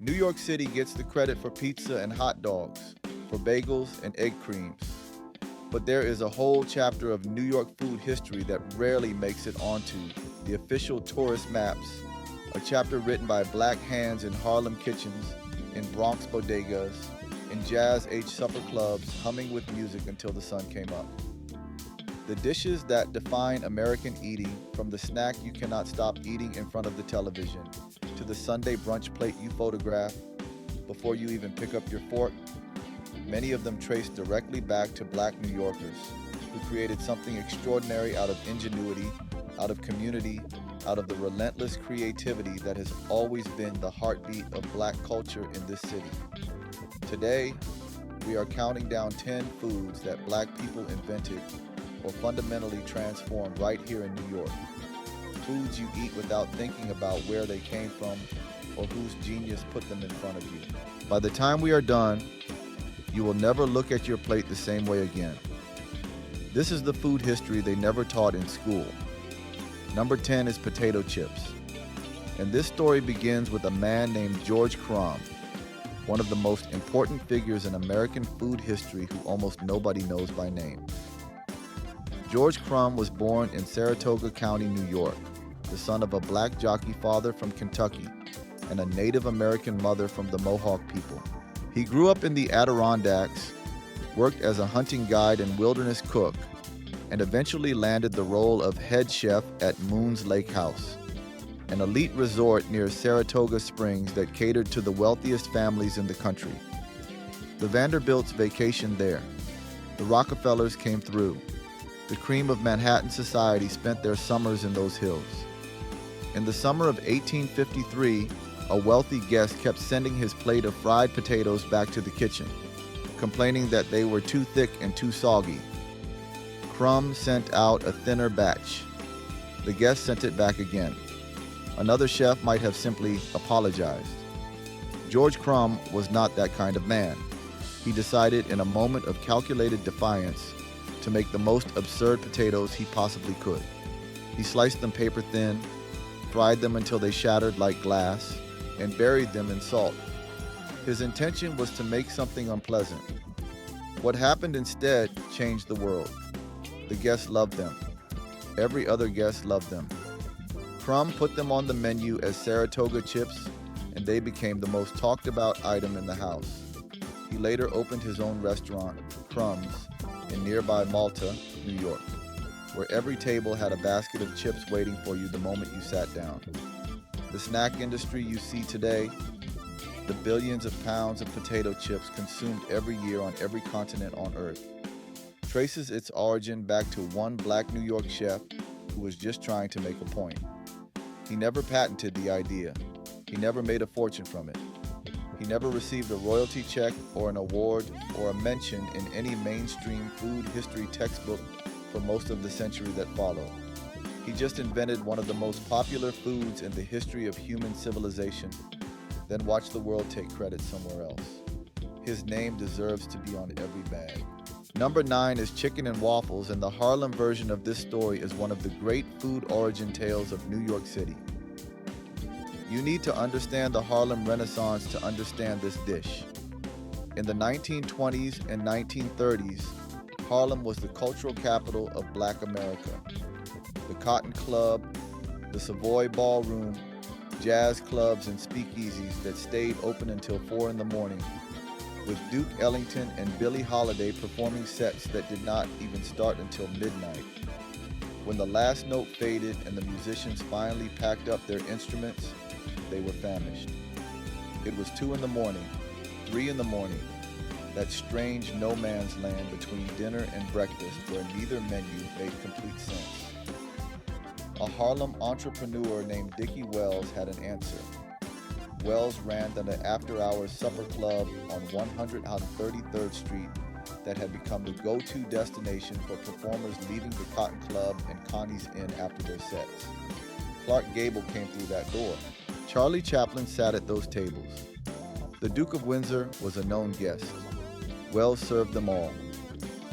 New York City gets the credit for pizza and hot dogs, for bagels and egg creams. But there is a whole chapter of New York food history that rarely makes it onto the official tourist maps. A chapter written by black hands in Harlem kitchens, in Bronx bodegas, in jazz age supper clubs, humming with music until the sun came up. The dishes that define American eating, from the snack you cannot stop eating in front of the television, to the Sunday brunch plate you photograph before you even pick up your fork, many of them trace directly back to black New Yorkers who created something extraordinary out of ingenuity, out of community, out of the relentless creativity that has always been the heartbeat of black culture in this city. Today, we are counting down 10 foods that black people invented or fundamentally transformed right here in New York. Foods you eat without thinking about where they came from or whose genius put them in front of you. By the time we are done, you will never look at your plate the same way again. This is the food history they never taught in school. Number 10 is potato chips. And this story begins with a man named George Crumb, one of the most important figures in American food history who almost nobody knows by name. George Crumb was born in Saratoga County, New York, the son of a black jockey father from Kentucky and a Native American mother from the Mohawk people. He grew up in the Adirondacks, worked as a hunting guide and wilderness cook, and eventually landed the role of head chef at Moon's Lake House, an elite resort near Saratoga Springs that catered to the wealthiest families in the country. The Vanderbilts vacationed there. The Rockefellers came through. The cream of Manhattan society spent their summers in those hills. In the summer of 1853, a wealthy guest kept sending his plate of fried potatoes back to the kitchen, complaining that they were too thick and too soggy. Crumb sent out a thinner batch. The guest sent it back again. Another chef might have simply apologized. George Crumb was not that kind of man. He decided in a moment of calculated defiance to make the most absurd potatoes he possibly could. He sliced them paper thin, fried them until they shattered like glass, and buried them in salt. His intention was to make something unpleasant. What happened instead changed the world. The guests loved them. Every other guest loved them. Crumb put them on the menu as Saratoga chips, and they became the most talked about item in the house. He later opened his own restaurant, Crumb's, in nearby Malta, New York, where every table had a basket of chips waiting for you the moment you sat down. The snack industry you see today, the billions of pounds of potato chips consumed every year on every continent on Earth, traces its origin back to one black New York chef who was just trying to make a point. He never patented the idea. He never made a fortune from it. He never received a royalty check or an award or a mention in any mainstream food history textbook for most of the century that followed. He just invented one of the most popular foods in the history of human civilization, then watched the world take credit somewhere else. His name deserves to be on every bag. Number 9 is chicken and waffles, and the Harlem version of this story is one of the great food origin tales of New York City. You need to understand the Harlem Renaissance to understand this dish. In the 1920s and 1930s, Harlem was the cultural capital of Black America. The Cotton Club, the Savoy Ballroom, jazz clubs and speakeasies that stayed open until 4 in the morning, with Duke Ellington and Billie Holiday performing sets that did not even start until midnight. When the last note faded and the musicians finally packed up their instruments, they were famished. It was 2 in the morning, 3 in the morning, that strange no man's land between dinner and breakfast where neither menu made complete sense. A Harlem entrepreneur named Dickie Wells had an answer. Wells ran an after-hours supper club on 133rd Street that had become the go-to destination for performers leaving the Cotton Club and Connie's Inn after their sets. Clark Gable came through that door. Charlie Chaplin sat at those tables. The Duke of Windsor was a known guest. Wells served them all.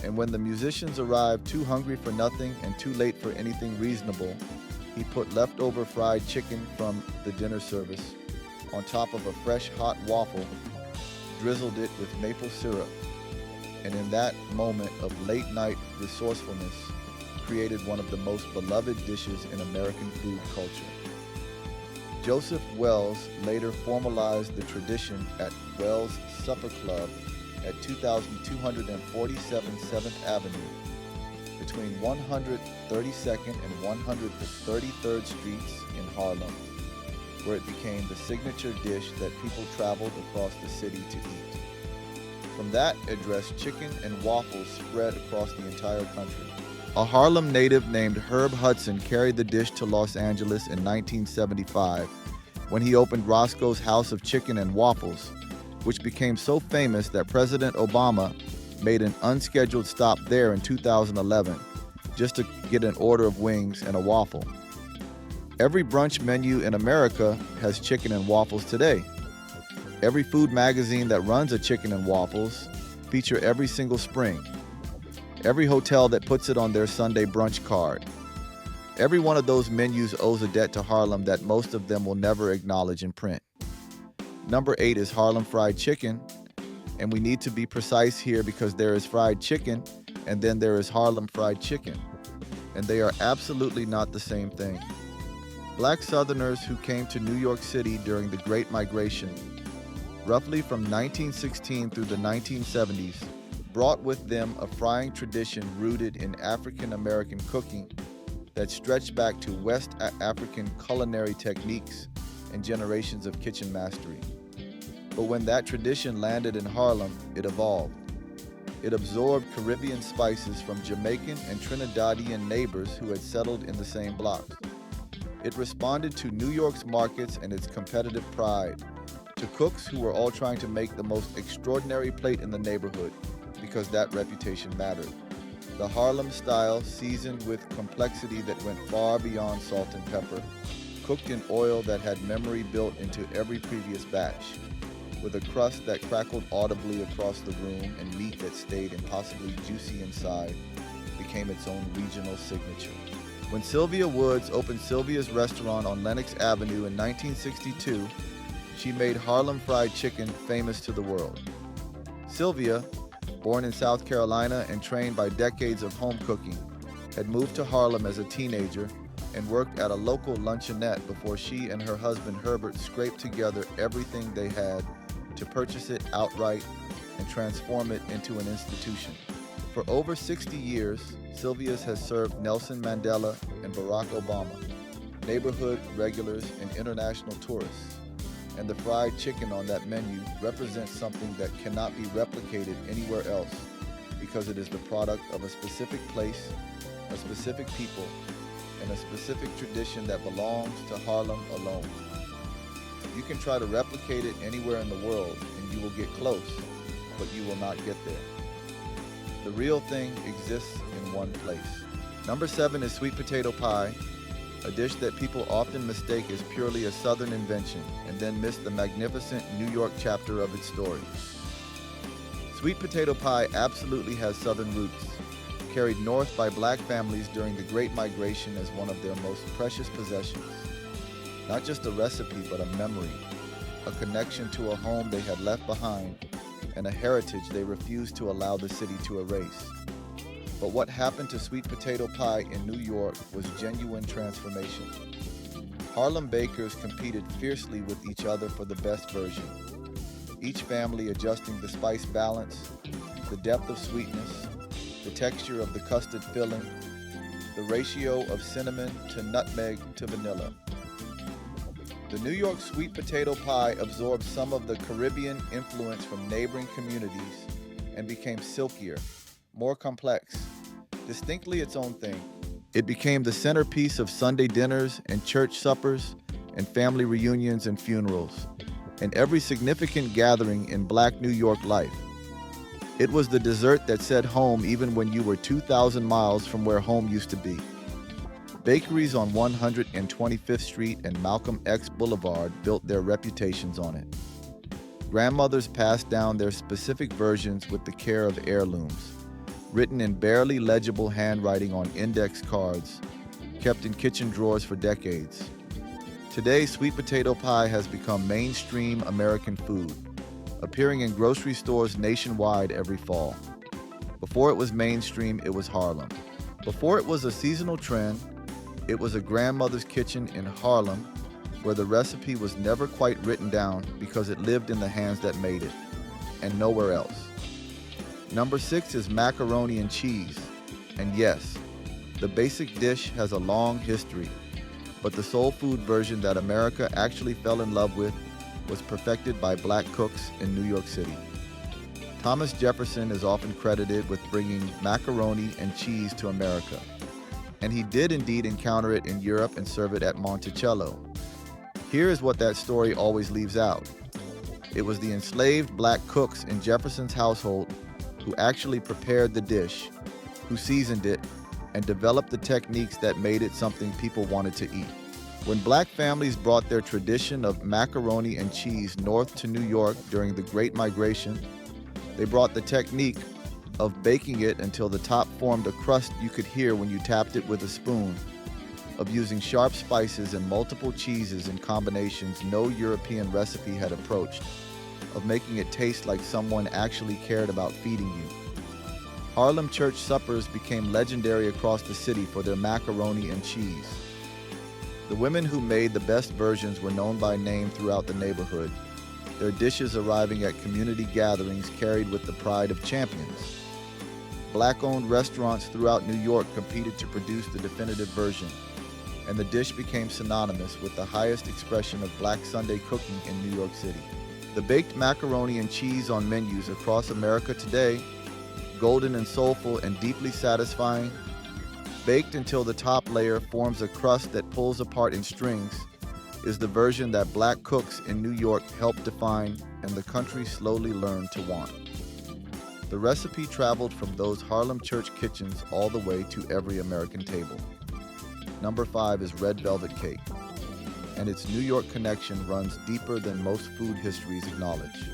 And when the musicians arrived too hungry for nothing and too late for anything reasonable, he put leftover fried chicken from the dinner service on top of a fresh hot waffle, drizzled it with maple syrup, and in that moment of late night resourcefulness, created one of the most beloved dishes in American food culture. Joseph Wells later formalized the tradition at Wells Supper Club at 2247 7th Avenue, between 132nd and 133rd Streets in Harlem, where it became the signature dish that people traveled across the city to eat. From that address, chicken and waffles spread across the entire country. A Harlem native named Herb Hudson carried the dish to Los Angeles in 1975 when he opened Roscoe's House of Chicken and Waffles, which became so famous that President Obama made an unscheduled stop there in 2011 just to get an order of wings and a waffle. Every brunch menu in America has chicken and waffles today. Every food magazine that runs a chicken and waffles feature every single spring. Every hotel that puts it on their Sunday brunch card. Every one of those menus owes a debt to Harlem that most of them will never acknowledge in print. Number 8 is Harlem Fried Chicken, and we need to be precise here because there is fried chicken and then there is Harlem Fried Chicken, and they are absolutely not the same thing. Black Southerners who came to New York City during the Great Migration, roughly from 1916 through the 1970s, brought with them a frying tradition rooted in African American cooking that stretched back to West African culinary techniques and generations of kitchen mastery. But when that tradition landed in Harlem, it evolved. It absorbed Caribbean spices from Jamaican and Trinidadian neighbors who had settled in the same blocks. It responded to New York's markets and its competitive pride, to cooks who were all trying to make the most extraordinary plate in the neighborhood because that reputation mattered. The Harlem style, seasoned with complexity that went far beyond salt and pepper, cooked in oil that had memory built into every previous batch, with a crust that crackled audibly across the room and meat that stayed impossibly juicy inside, became its own regional signature. When Sylvia Woods opened Sylvia's restaurant on Lenox Avenue in 1962, she made Harlem Fried Chicken famous to the world. Sylvia, born in South Carolina and trained by decades of home cooking, had moved to Harlem as a teenager and worked at a local luncheonette before she and her husband Herbert scraped together everything they had to purchase it outright and transform it into an institution. For over 60 years, Sylvia's has served Nelson Mandela and Barack Obama, neighborhood regulars and international tourists, and the fried chicken on that menu represents something that cannot be replicated anywhere else because it is the product of a specific place, a specific people, and a specific tradition that belongs to Harlem alone. You can try to replicate it anywhere in the world and you will get close, but you will not get there. The real thing exists in one place. Number 7 is sweet potato pie, a dish that people often mistake as purely a Southern invention and then miss the magnificent New York chapter of its story. Sweet potato pie absolutely has Southern roots, carried north by black families during the Great Migration as one of their most precious possessions. Not just a recipe, but a memory, a connection to a home they had left behind, and a heritage they refused to allow the city to erase. But what happened to sweet potato pie in New York was genuine transformation. Harlem bakers competed fiercely with each other for the best version, each family adjusting the spice balance, the depth of sweetness, the texture of the custard filling, the ratio of cinnamon to nutmeg to vanilla. The New York sweet potato pie absorbed some of the Caribbean influence from neighboring communities and became silkier, more complex, distinctly its own thing. It became the centerpiece of Sunday dinners and church suppers and family reunions and funerals, and every significant gathering in Black New York life. It was the dessert that said home even when you were 2,000 miles from where home used to be. Bakeries on 125th Street and Malcolm X Boulevard built their reputations on it. Grandmothers passed down their specific versions with the care of heirlooms, written in barely legible handwriting on index cards, kept in kitchen drawers for decades. Today, sweet potato pie has become mainstream American food, appearing in grocery stores nationwide every fall. Before it was mainstream, it was Harlem. Before it was a seasonal trend, it was a grandmother's kitchen in Harlem where the recipe was never quite written down because it lived in the hands that made it, and nowhere else. Number 6 is macaroni and cheese. And yes, the basic dish has a long history, but the soul food version that America actually fell in love with was perfected by black cooks in New York City. Thomas Jefferson is often credited with bringing macaroni and cheese to America, and he did indeed encounter it in Europe and serve it at Monticello. Here is what that story always leaves out. It was the enslaved black cooks in Jefferson's household who actually prepared the dish, who seasoned it, and developed the techniques that made it something people wanted to eat. When black families brought their tradition of macaroni and cheese north to New York during the Great Migration, they brought the technique of baking it until the top formed a crust you could hear when you tapped it with a spoon, of using sharp spices and multiple cheeses in combinations no European recipe had approached, of making it taste like someone actually cared about feeding you. Harlem church suppers became legendary across the city for their macaroni and cheese. The women who made the best versions were known by name throughout the neighborhood, their dishes arriving at community gatherings carried with the pride of champions. Black-owned restaurants throughout New York competed to produce the definitive version, and the dish became synonymous with the highest expression of Black Sunday cooking in New York City. The baked macaroni and cheese on menus across America today, golden and soulful and deeply satisfying, baked until the top layer forms a crust that pulls apart in strings, is the version that black cooks in New York helped define and the country slowly learned to want. The recipe traveled from those Harlem church kitchens all the way to every American table. Number 5 is red velvet cake, and its New York connection runs deeper than most food histories acknowledge.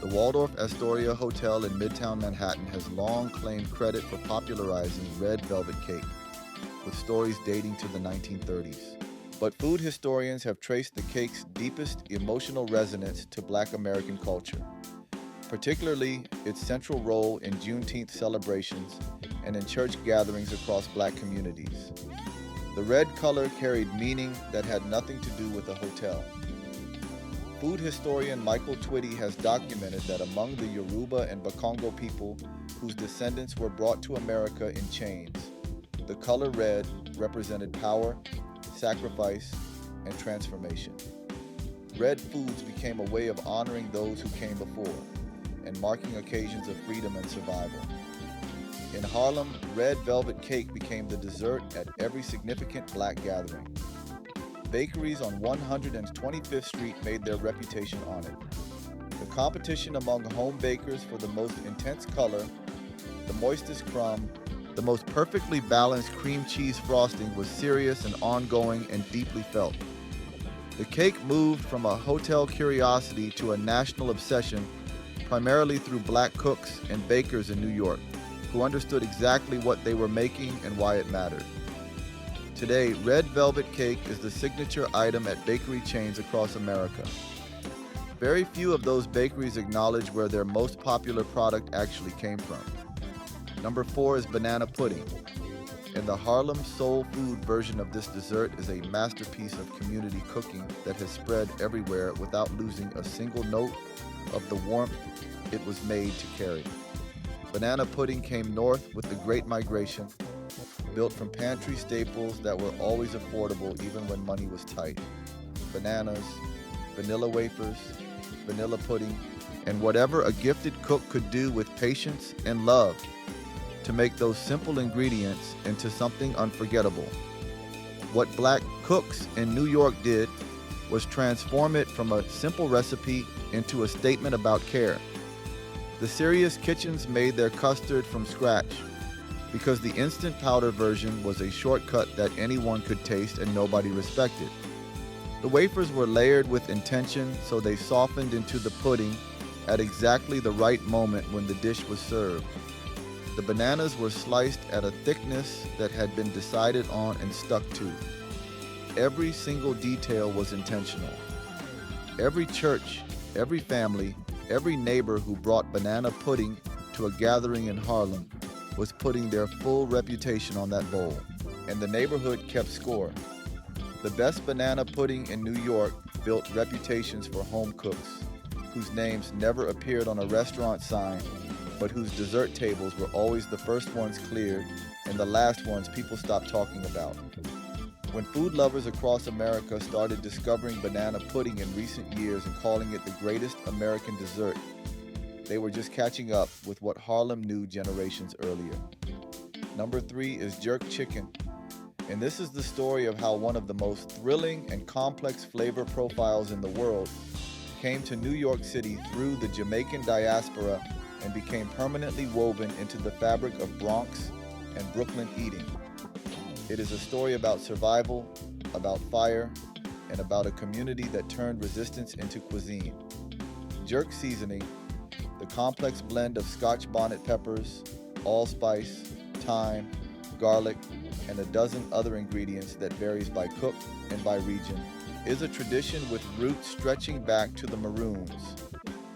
The Waldorf Astoria Hotel in Midtown Manhattan has long claimed credit for popularizing red velvet cake, with stories dating to the 1930s. But food historians have traced the cake's deepest emotional resonance to Black American culture, particularly its central role in Juneteenth celebrations and in church gatherings across Black communities. The red color carried meaning that had nothing to do with the hotel. Food historian Michael Twitty has documented that among the Yoruba and Bakongo people whose descendants were brought to America in chains, the color red represented power, sacrifice, and transformation. Red foods became a way of honoring those who came before and marking occasions of freedom and survival. In Harlem, red velvet cake became the dessert at every significant Black gathering. Bakeries on 125th Street made their reputation on it. The competition among home bakers for the most intense color, the moistest crumb, the most perfectly balanced cream cheese frosting was serious and ongoing and deeply felt. The cake moved from a hotel curiosity to a national obsession, primarily through Black cooks and bakers in New York, who understood exactly what they were making and why it mattered. Today, red velvet cake is the signature item at bakery chains across America. Very few of those bakeries acknowledge where their most popular product actually came from. Number 4 is banana pudding, and the Harlem soul food version of this dessert is a masterpiece of community cooking that has spread everywhere without losing a single note of the warmth it was made to carry. Banana pudding came north with the Great Migration, built from pantry staples that were always affordable even when money was tight. Bananas, vanilla wafers, vanilla pudding, and whatever a gifted cook could do with patience and love to make those simple ingredients into something unforgettable. What Black cooks in New York did was transform it from a simple recipe into a statement about care. The serious kitchens made their custard from scratch because the instant powder version was a shortcut that anyone could taste and nobody respected. The wafers were layered with intention, so they softened into the pudding at exactly the right moment when the dish was served. The bananas were sliced at a thickness that had been decided on and stuck to. Every single detail was intentional. Every church, every family, every neighbor who brought banana pudding to a gathering in Harlem was putting their full reputation on that bowl. And the neighborhood kept score. The best banana pudding in New York built reputations for home cooks, whose names never appeared on a restaurant sign, but whose dessert tables were always the first ones cleared and the last ones people stopped talking about. When food lovers across America started discovering banana pudding in recent years and calling it the greatest American dessert, they were just catching up with what Harlem knew generations earlier. Number 3 is jerk chicken. And this is the story of how one of the most thrilling and complex flavor profiles in the world came to New York City through the Jamaican diaspora and became permanently woven into the fabric of Bronx and Brooklyn eating. It is a story about survival, about fire, and about a community that turned resistance into cuisine. Jerk seasoning, the complex blend of Scotch bonnet peppers, allspice, thyme, garlic, and a dozen other ingredients that varies by cook and by region, is a tradition with roots stretching back to the Maroons,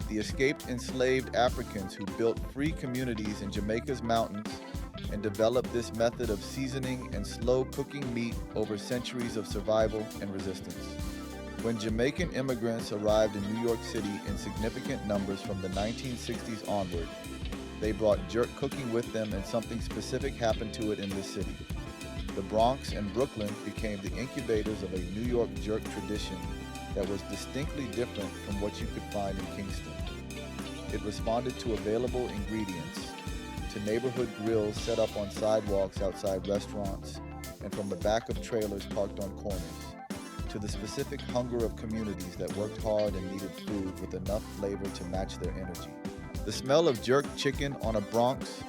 the escaped enslaved Africans who built free communities in Jamaica's mountains and developed this method of seasoning and slow cooking meat over centuries of survival and resistance. When Jamaican immigrants arrived in New York City in significant numbers from the 1960s onward, they brought jerk cooking with them, and something specific happened to it in this city. The Bronx and Brooklyn became the incubators of a New York jerk tradition that was distinctly different from what you could find in Kingston. It responded to available ingredients, to neighborhood grills set up on sidewalks outside restaurants and from the back of trailers parked on corners, to the specific hunger of communities that worked hard and needed food with enough flavor to match their energy. The smell of jerk chicken on a Bronx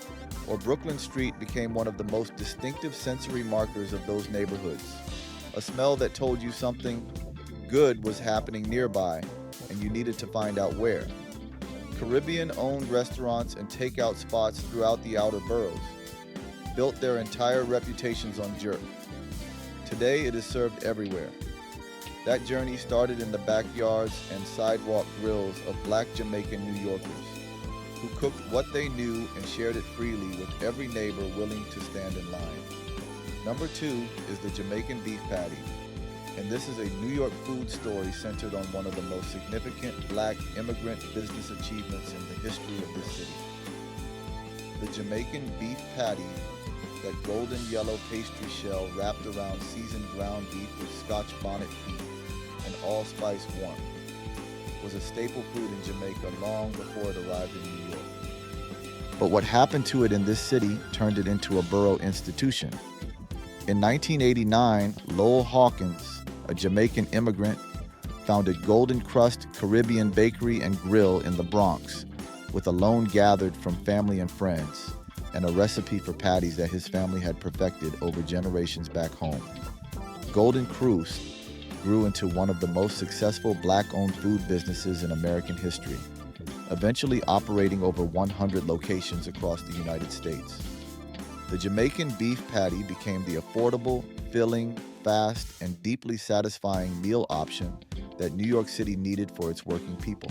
or Brooklyn street became one of the most distinctive sensory markers of those neighborhoods, a smell that told you something good was happening nearby and you needed to find out where. Caribbean-owned restaurants and takeout spots throughout the outer boroughs built their entire reputations on jerk. Today it is served everywhere. That journey started in the backyards and sidewalk grills of Black Jamaican New Yorkers, who cooked what they knew and shared it freely with every neighbor willing to stand in line. Number 2 is the Jamaican beef patty, and this is a New York food story centered on one of the most significant Black immigrant business achievements in the history of this city. The Jamaican beef patty, that golden yellow pastry shell wrapped around seasoned ground beef with Scotch bonnet meat and allspice warmth, was a staple food in Jamaica long before it arrived in New York. But what happened to it in this city turned it into a borough institution. In 1989, Lowell Hawkins, a Jamaican immigrant, founded Golden Crust Caribbean Bakery and Grill in the Bronx, with a loan gathered from family and friends, and a recipe for patties that his family had perfected over generations back home. Golden Crust grew into one of the most successful Black-owned food businesses in American history, eventually operating over 100 locations across the United States. The Jamaican beef patty became the affordable, filling, fast, and deeply satisfying meal option that New York City needed for its working people.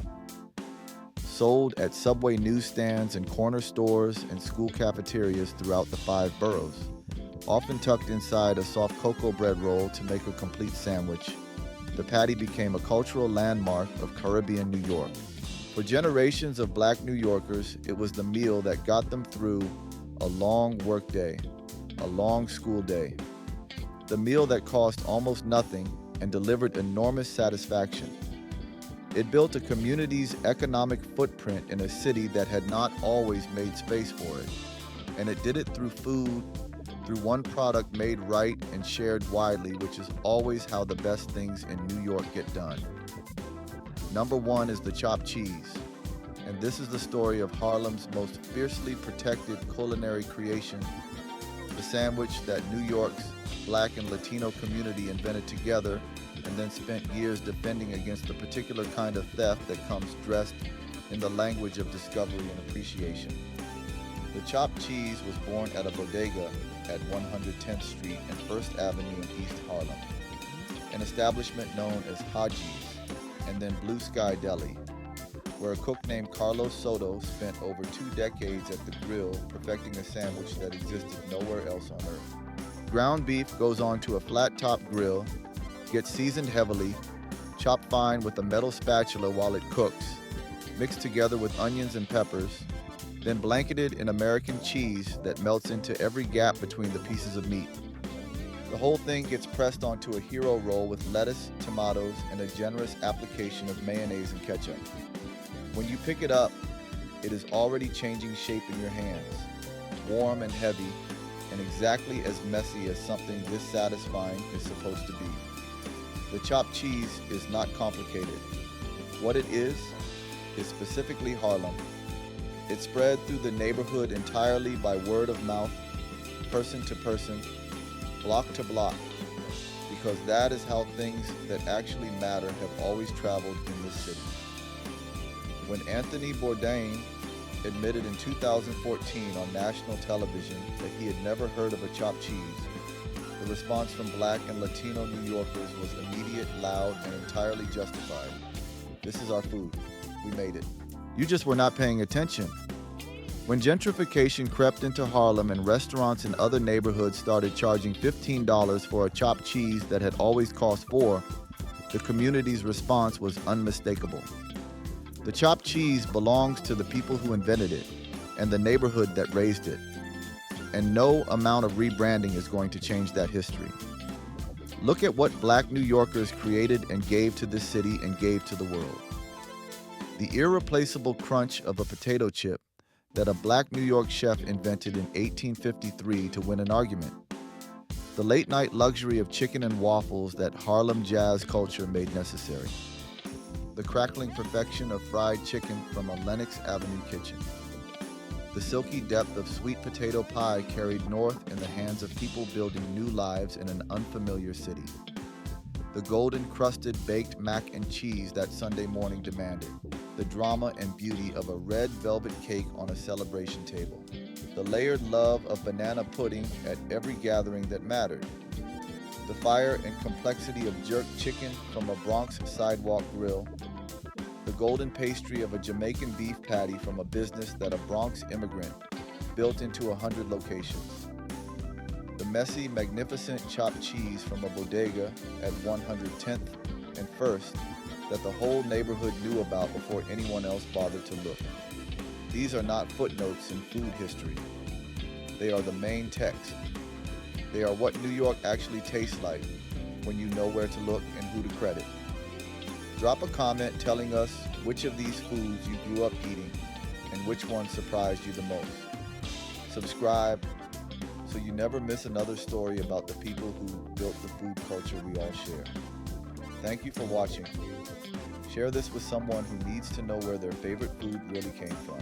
Sold at subway newsstands and corner stores and school cafeterias throughout the 5 boroughs, often tucked inside a soft cocoa bread roll to make a complete sandwich, the patty became a cultural landmark of Caribbean New York. For generations of Black New Yorkers, it was the meal that got them through a long work day, a long school day, the meal that cost almost nothing and delivered enormous satisfaction. It built a community's economic footprint in a city that had not always made space for it, and it did it through food, through one product made right and shared widely, which is always how the best things in New York get done. Number 1 is the chopped cheese, and this is the story of Harlem's most fiercely protected culinary creation, the sandwich that New York's Black and Latino community invented together and then spent years defending against the particular kind of theft that comes dressed in the language of discovery and appreciation. The chopped cheese was born at a bodega at 110th Street and 1st Avenue in East Harlem. an establishment known as Haji's, and then Blue Sky Deli, where a cook named Carlos Soto spent over 2 decades at the grill perfecting a sandwich that existed nowhere else on earth. Ground beef goes onto a flat-top grill, gets seasoned heavily, chopped fine with a metal spatula while it cooks, mixed together with onions and peppers, then blanketed in American cheese that melts into every gap between the pieces of meat. The whole thing gets pressed onto a hero roll with lettuce, tomatoes, and a generous application of mayonnaise and ketchup. When you pick it up, it is already changing shape in your hands, warm and heavy, and exactly as messy as something this satisfying is supposed to be. The chopped cheese is not complicated. What it is specifically Harlem. It spread through the neighborhood entirely by word of mouth, person to person, block to block, because that is how things that actually matter have always traveled in this city. When Anthony Bourdain admitted in 2014 on national television that he had never heard of a chopped cheese, the response from Black and Latino New Yorkers was immediate, loud, and entirely justified. This is our food. We made it. You just were not paying attention. When gentrification crept into Harlem and restaurants in other neighborhoods started charging $15 for a chopped cheese that had always cost $4, the community's response was unmistakable. The chopped cheese belongs to the people who invented it and the neighborhood that raised it. And no amount of rebranding is going to change that history. Look at what Black New Yorkers created and gave to this city and gave to the world. The irreplaceable crunch of a potato chip that a Black New York chef invented in 1853 to win an argument. The late-night luxury of chicken and waffles that Harlem jazz culture made necessary. The crackling perfection of fried chicken from a Lenox Avenue kitchen. The silky depth of sweet potato pie carried north in the hands of people building new lives in an unfamiliar city. The golden-crusted baked mac and cheese that Sunday morning demanded. The drama and beauty of a red velvet cake on a celebration table. The layered love of banana pudding at every gathering that mattered. The fire and complexity of jerk chicken from a Bronx sidewalk grill. The golden pastry of a Jamaican beef patty from a business that a Bronx immigrant built into 100 locations. The messy, magnificent chopped cheese from a bodega at 110th and 1st that the whole neighborhood knew about before anyone else bothered to look. These are not footnotes in food history. They are the main text. They are what New York actually tastes like when you know where to look and who to credit. Drop a comment telling us which of these foods you grew up eating and which one surprised you the most. Subscribe so you never miss another story about the people who built the food culture we all share. Thank you for watching. Share this with someone who needs to know where their favorite food really came from.